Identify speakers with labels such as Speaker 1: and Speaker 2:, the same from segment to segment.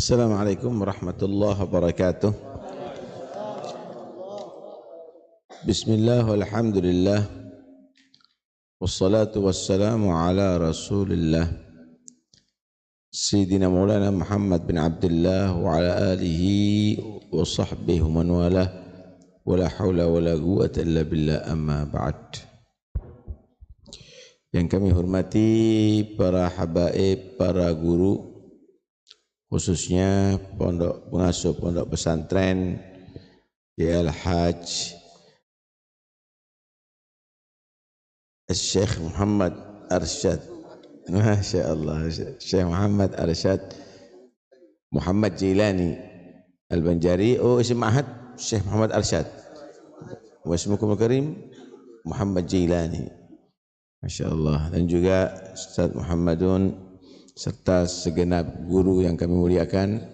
Speaker 1: Assalamualaikum warahmatullahi wabarakatuh. Bismillah walhamdulillah wassalatu wassalamu ala rasulillah Sayyidina Maulana Muhammad bin Abdullah wa ala alihi wa sahbihi wa man walah wa la hawla wa la quwwata illa billah amma ba'd. Yang kami hormati para habaib, para guru, khususnya pengasuh pondok pesantren Al-Hajj Syekh Muhammad Arsyad, Masya Allah, Syekh Muhammad Arsyad Muhammad Jilani Al-Banjari. Oh, isim Ahad Syekh Muhammad Arsyad wa ismukum al-karim Muhammad Jilani, Masya Allah. Dan juga Ustaz Muhammadun serta segenap guru yang kami muliakan,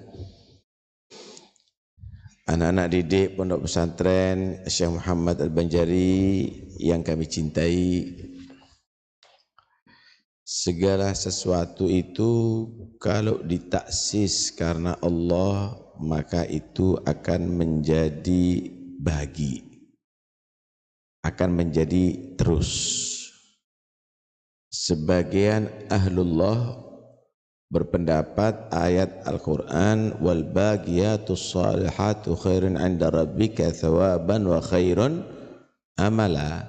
Speaker 1: anak-anak didik pondok pesantren Syekh Muhammad Al-Banjari yang kami cintai. Segala sesuatu itu kalau ditaksis karena Allah, maka itu akan menjadi bagi, akan menjadi terus. Sebagian ahlullah berpendapat ayat Al-Quran wal bagiyatus salihatu khairun 'inda rabbika thawaban wa khairun amala.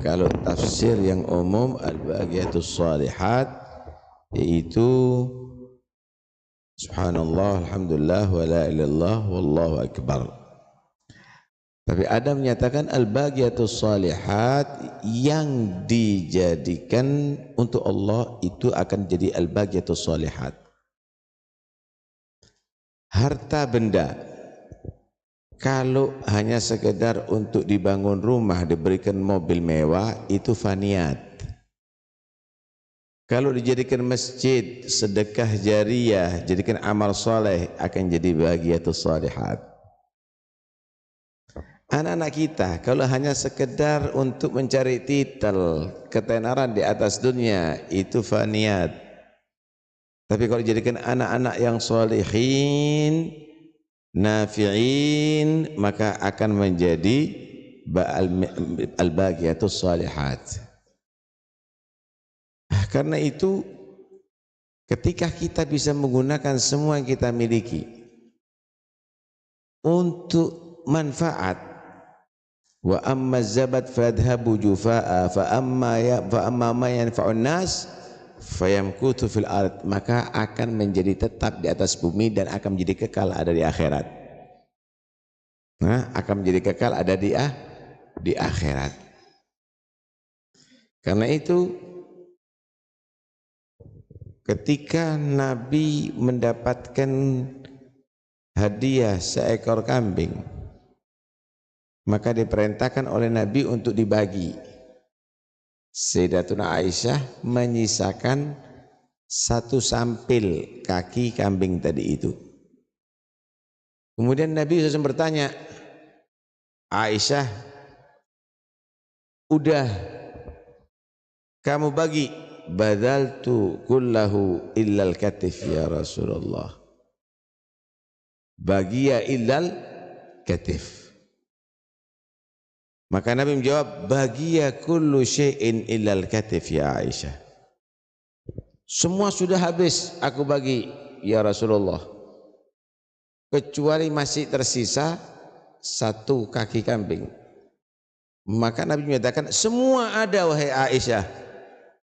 Speaker 1: Kalau tafsir yang umum al-bagiyatus salihat yaitu subhanallah alhamdulillah wa la ilaha illallah wallahu akbar. Tapi ada menyatakan al-bagiyatus salihat yang dijadikan untuk Allah itu akan jadi al-bagiyatus salihat. Harta benda kalau hanya sekedar untuk dibangun rumah, diberikan mobil mewah, itu faniyat. Kalau dijadikan masjid, sedekah jariyah, jadikan amal soleh, akan jadi bagiyatus salihat. Anak-anak kita kalau hanya sekedar untuk mencari titel, ketenaran di atas dunia, itu faniyat. Tapi kalau dijadikan anak-anak yang sholihin, nafi'in, maka akan menjadi al-bagiyatus salihat. Karena itu ketika kita bisa menggunakan semua yang kita miliki untuk manfaat, wa amma zabat fadhhabu jufaa fa amma ma yanfa'un nas fayamkutu fil ard, maka akan menjadi tetap di atas bumi dan akan menjadi kekal ada di akhirat. Akan menjadi kekal ada di akhirat. Karena itu ketika Nabi mendapatkan hadiah seekor kambing, maka diperintahkan oleh Nabi untuk dibagi. Sayyidatuna Aisyah menyisakan satu sampil kaki kambing tadi itu. Kemudian Nabi SAW bertanya, Aisyah, udah kamu bagi? Badaltu kullahu illal katif ya Rasulullah. Bagiya illal katif. Maka Nabi menjawab, bagiya kullu syai'in illal katif ya Aisyah. Semua sudah habis aku bagi ya Rasulullah, kecuali masih tersisa satu kaki kambing. Maka Nabi menyatakan, semua ada wahai Aisyah,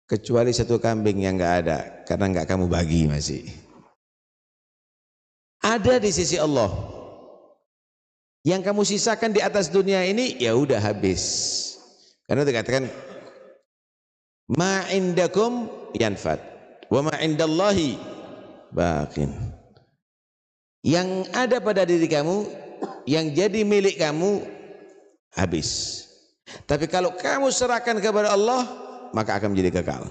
Speaker 1: kecuali satu kambing yang enggak ada, karena enggak kamu bagi masih. Ada di sisi Allah. Yang kamu sisakan di atas dunia ini ya udah habis. Karena dikatakan ma indakum yanfad wa ma indallahi baqin. Yang ada pada diri kamu, yang jadi milik kamu habis. Tapi kalau kamu serahkan kepada Allah, maka akan menjadi kekal.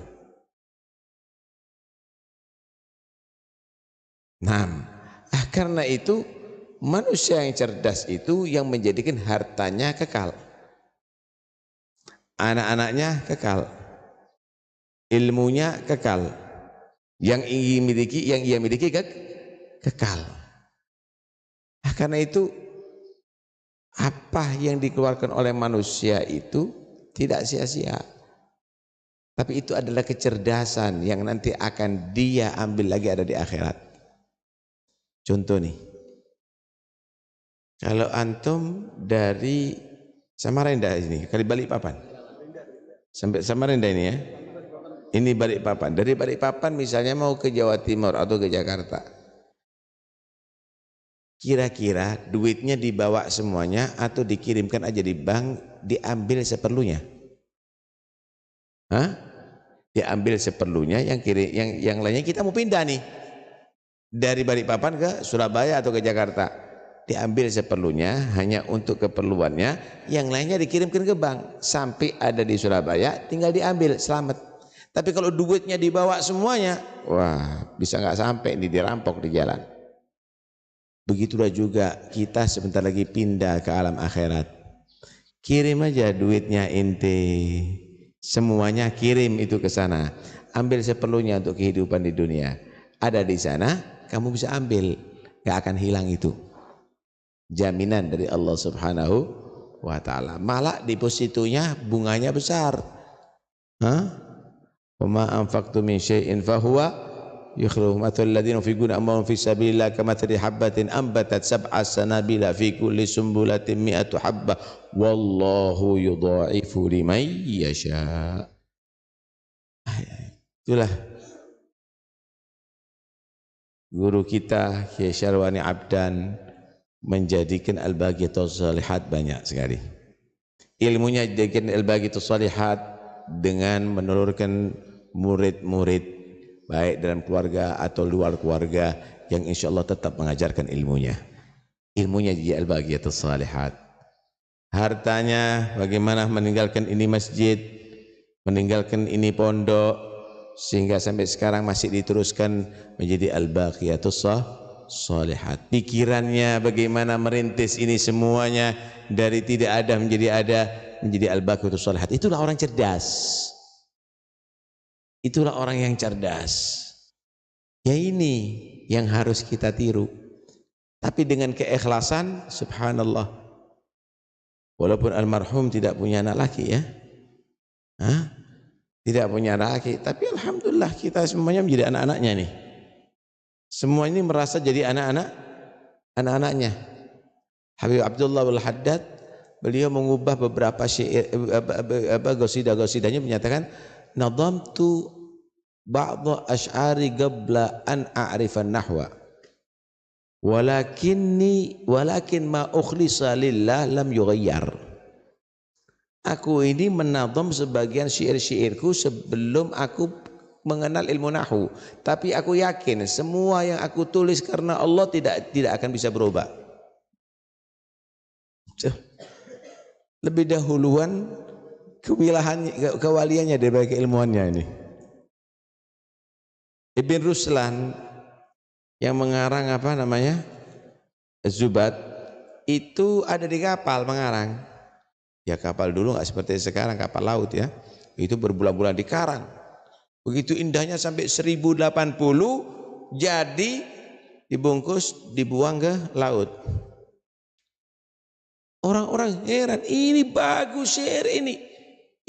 Speaker 1: Karena itu manusia yang cerdas itu yang menjadikan hartanya kekal, anak-anaknya kekal, ilmunya kekal, yang ia miliki kekal. Nah, karena itu apa yang dikeluarkan oleh manusia itu tidak sia-sia. Tapi itu adalah kecerdasan yang nanti akan dia ambil lagi ada di akhirat. Contoh nih, kalau antum dari Samarinda ini, kali Balikpapan, sampai Samarinda ini ya, ini Balikpapan. Dari Balikpapan misalnya mau ke Jawa Timur atau ke Jakarta, kira-kira duitnya dibawa semuanya atau dikirimkan aja di bank, diambil seperlunya? Hah? Diambil seperlunya, yang lainnya kita mau pindah nih dari Balikpapan ke Surabaya atau ke Jakarta, diambil seperlunya hanya untuk keperluannya, yang lainnya dikirimkan ke bank sampai ada di Surabaya tinggal diambil selamat. Tapi kalau duitnya dibawa semuanya, wah bisa nggak sampai nih, dirampok di jalan. Begitulah juga kita sebentar lagi pindah ke alam akhirat, kirim aja duitnya ente, semuanya kirim itu ke sana, ambil seperlunya untuk kehidupan di dunia. Ada di sana, kamu bisa ambil, gak akan hilang itu. Jaminan dari Allah Subhanahu wa ta'ala. Malah depositonya bunganya besar. Wa ma anfaqtum min syai'in fahuwa yukhlifu. Mathalul ladzina yunfiquna amwalahum fi sabilillah kamathali habbatin anbatat sab'a sanabila fi kulli sumbulatin mi'atu habbah wallahu yudha'ifu liman yasha. Itulah guru kita Kiai Syarwani Abdan menjadikan al-baqiyatus shalihat banyak sekali. Ilmunya dijadikan al-baqiyatus shalihat dengan menelurkan murid-murid baik dalam keluarga atau luar keluarga yang insya Allah tetap mengajarkan ilmunya. Ilmunya jadi al-baqiyatus shalihat. Hartanya bagaimana meninggalkan ini masjid, meninggalkan ini pondok, sehingga sampai sekarang masih diteruskan menjadi al-baqiyatus shalihat. Pikirannya bagaimana merintis ini semuanya dari tidak ada menjadi ada, menjadi al-baqiyatus shalihat. Itulah orang cerdas. Itulah orang yang cerdas. Ya ini yang harus kita tiru. Tapi dengan keikhlasan, subhanallah. Walaupun almarhum tidak punya anak laki ya. Tidak punya anak laki, tapi alhamdulillah kita semuanya menjadi anak-anaknya nih. Semua ini merasa jadi anak-anaknya. Habib Abdullah Al-Haddad, beliau mengubah beberapa syair, gosida-gosidanya, menyatakan nadamtu ba'dha asy'ari qabla an a'rifan nahwa walakin ma ukhlisa lillah lam yughayyar. Aku ini menadam sebagian syair-syairku sebelum aku mengenal ilmu nahwu, tapi aku yakin semua yang aku tulis karena Allah tidak akan bisa berubah. Lebih dahuluan kewaliannya daripada keilmuannya ini. Ibn Ruslan yang mengarang apa namanya Az-Zubat itu ada di kapal mengarang. Ya kapal dulu nggak seperti sekarang kapal laut ya, itu berbulan-bulan di karang. Begitu indahnya sampai 1080 jadi dibungkus dibuang ke laut. Orang-orang heran, ini bagus syair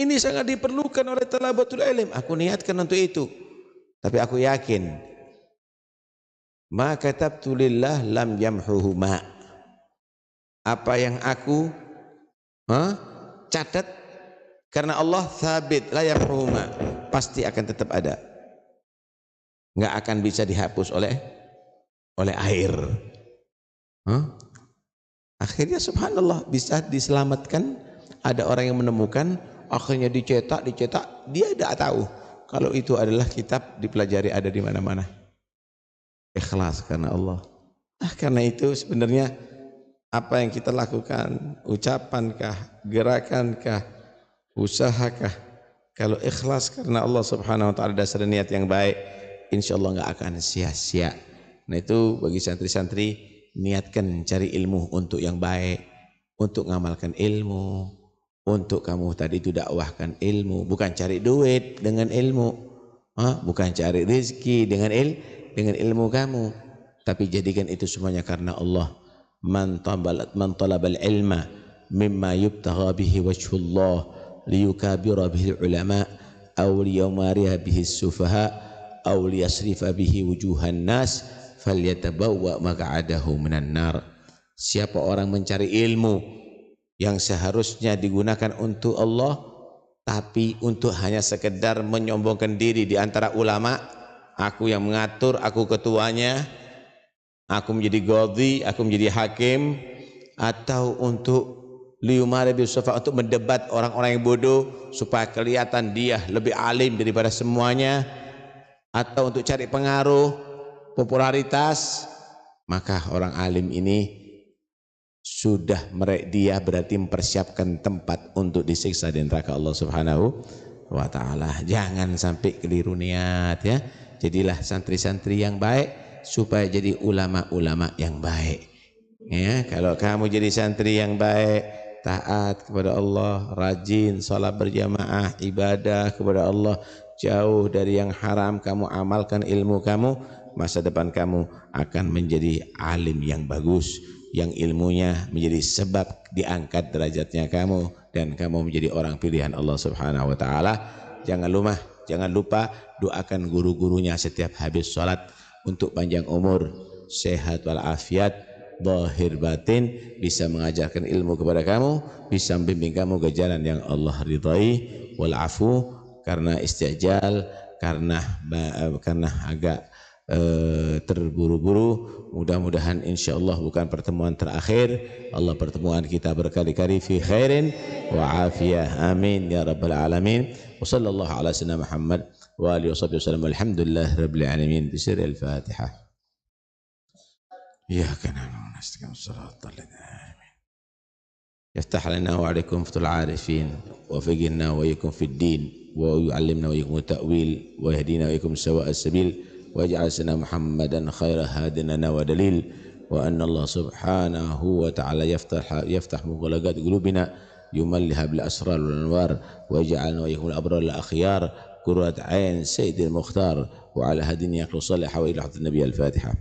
Speaker 1: ini sangat diperlukan oleh talabatul ilm. Aku niatkan untuk itu, tapi aku yakin ma katabtu lillah lam yamhuhu ma. Apa yang aku catat karena Allah thabit la yamhuhuma, pasti akan tetap ada, nggak akan bisa dihapus oleh air. Akhirnya subhanallah bisa diselamatkan. Ada orang yang menemukan, akhirnya dicetak, dia tidak tahu kalau itu adalah kitab dipelajari ada di mana-mana. Ikhlas karena Allah. Karena itu sebenarnya apa yang kita lakukan, ucapankah, gerakankah, usahakah, kalau ikhlas karena Allah Subhanahu wa ta'ala, dasar niat yang baik, insya Allah nggak akan sia-sia. Nah itu bagi santri-santri, niatkan cari ilmu untuk yang baik, untuk ngamalkan ilmu, untuk kamu tadi itu dakwahkan ilmu, bukan cari duit dengan ilmu, bukan cari rezeki dengan ilmu kamu. tapi jadikan itu semuanya karena Allah. Man talabal ilma mimma yubtagha bihi wajhullah liyukabira bihi ulama aw liyumariha bihi sufaha aw liyasrifa bihi wujuhan nas falyatabawwa maq'adahu minan nar. Siapa orang mencari ilmu yang seharusnya digunakan untuk Allah tapi untuk hanya sekedar menyombongkan diri di antara ulama, aku yang mengatur, aku ketuanya, aku menjadi qadhi, aku menjadi hakim, atau untuk liyumari bisufa, untuk mendebat orang-orang yang bodoh supaya kelihatan dia lebih alim daripada semuanya, atau untuk cari pengaruh, popularitas, maka orang alim ini sudah dia berarti mempersiapkan tempat untuk disiksa di neraka Allah Subhanahu wa ta'ala. Jangan sampai keliru niat ya. Jadilah santri-santri yang baik supaya jadi ulama-ulama yang baik ya. Kalau kamu jadi santri yang baik, taat kepada Allah, rajin salat berjamaah, ibadah kepada Allah, jauh dari yang haram, kamu amalkan ilmu kamu, masa depan kamu akan menjadi alim yang bagus, yang ilmunya menjadi sebab diangkat derajatnya kamu, dan kamu menjadi orang pilihan Allah Subhanahu wa ta'ala. Jangan lupa doakan guru-gurunya setiap habis sholat untuk panjang umur, sehat walafiat, zahir batin, bisa mengajarkan ilmu kepada kamu, bisa membimbing kamu ke jalan yang Allah ridhai. Walafu, karena istijal, karena agak terburu-buru, mudah-mudahan insyaallah bukan pertemuan terakhir. Allah pertemuan kita berkali-kali fi khairin wa afiyah, amin ya rabbal alamin. Wa sallallahu ala sayyidina Muhammad wa alihi wasallam. Alhamdulillah rabbil alamin. Bisir al-Fatihah. Iyyaka na'budu wa nasta'inu shiratal ladzina yaftah lana wa 'alaikum fatul 'arifin wa fiqhna wa yakum fid din wa yu'allimna wa yakum ta'wil wa yahdina wa yakum sawa'as sabil waj'al sana Muhammadan khaira hadinana wa dalil wa anna Allah subhanahu wa ta'ala yaftah mughlaqat qulubina yumalliha bil asrar wal anwar waj'alna wa yakum al abrar al akhyar qurrat ain sayyidil mukhtar wa ala hadin yaqulu salih wa ila nabiy al Fatihah.